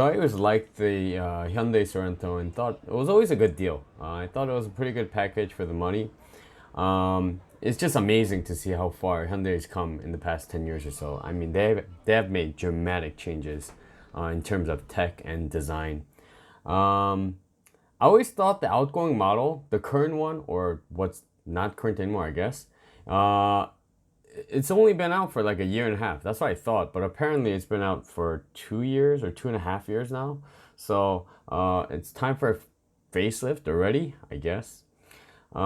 So I always liked the Hyundai Sorento and thought it was always a good deal. I thought it was a pretty good package for the money. It's just amazing to see how far Hyundai's come in the past 10 years or so. I mean, they have made dramatic changes in terms of tech and design. I always thought the outgoing model, the current one, or what's not current anymore, I guess, it's only been out for like a year and a half. That's what I thought, but apparently it's been out for 2 years or 2.5 years now. So it's time for a facelift already, I guess. So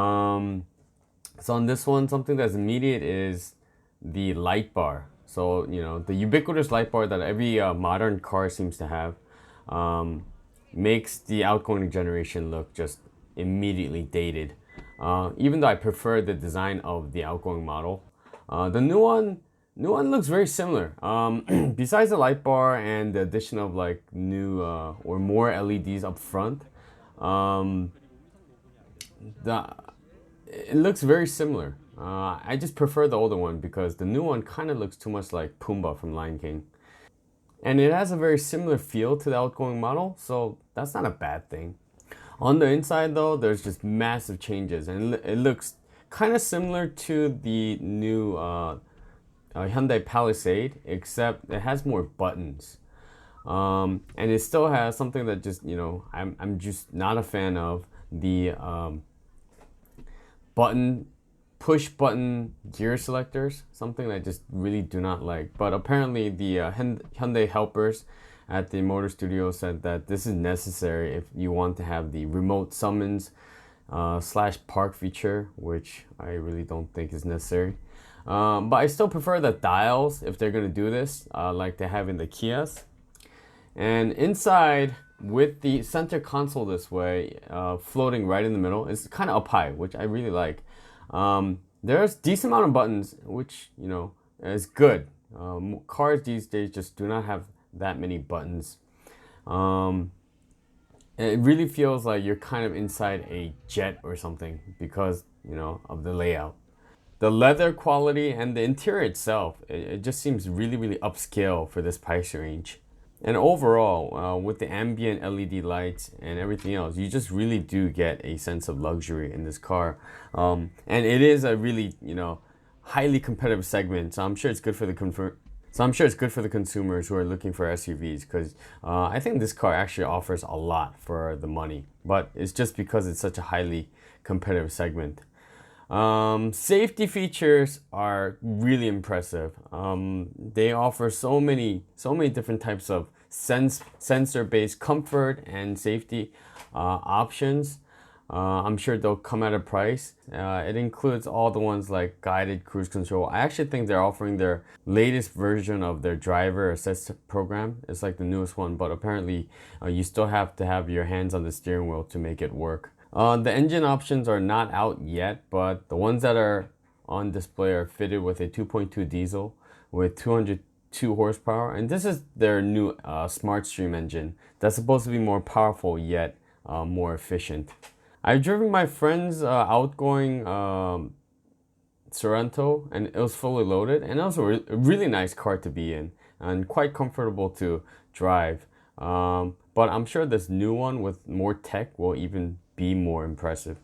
on this one, something that's immediate is the light bar. So, the ubiquitous light bar that every modern car seems to have makes the outgoing generation look just immediately dated. Even though I prefer the design of the outgoing model. The new one looks very similar. Besides the light bar and the addition of like new or more LEDs up front, the it looks very similar. I just prefer the older one because the new one kind of looks too much like Pumbaa from Lion King. And it has a very similar feel to the outgoing model, so that's not a bad thing. On the inside though, there's just massive changes and it looks kind of similar to the new Hyundai Palisade, except it has more buttons. And it still has something that just, I'm just not a fan of the push button gear selectors, something I just really do not like. But apparently the Hyundai helpers at the motor studio said that this is necessary if you want to have the remote summons / park feature, which I really don't think is necessary. But I still prefer the dials if they're gonna do this, like they have in the Kias. And inside, with the center console this way, floating right in the middle, it's kind of up high, which I really like. There's decent amount of buttons, which is good. Cars these days just do not have that many buttons. It really feels like you're kind of inside a jet or something because of the layout. The leather quality and the interior itself, it just seems really, really upscale for this price range. And overall, with the ambient LED lights and everything else, you just really do get a sense of luxury in this car. And it is a really, highly competitive segment. So I'm sure it's good for the consumers who are looking for SUVs, because I think this car actually offers a lot for the money. But it's just because it's such a highly competitive segment. Safety features are really impressive. They offer so many different types of sensor-based comfort and safety options. I'm sure they'll come at a price. It includes all the ones like guided cruise control. I actually think they're offering their latest version of their driver assist program. It's like the newest one, but apparently you still have to have your hands on the steering wheel to make it work. The engine options are not out yet, but the ones that are on display are fitted with a 2.2 diesel with 202 horsepower. And this is their new SmartStream engine that's supposed to be more powerful yet more efficient. I've driven my friend's outgoing Sorento, and it was fully loaded, and it was a really nice car to be in and quite comfortable to drive. But I'm sure this new one with more tech will even be more impressive.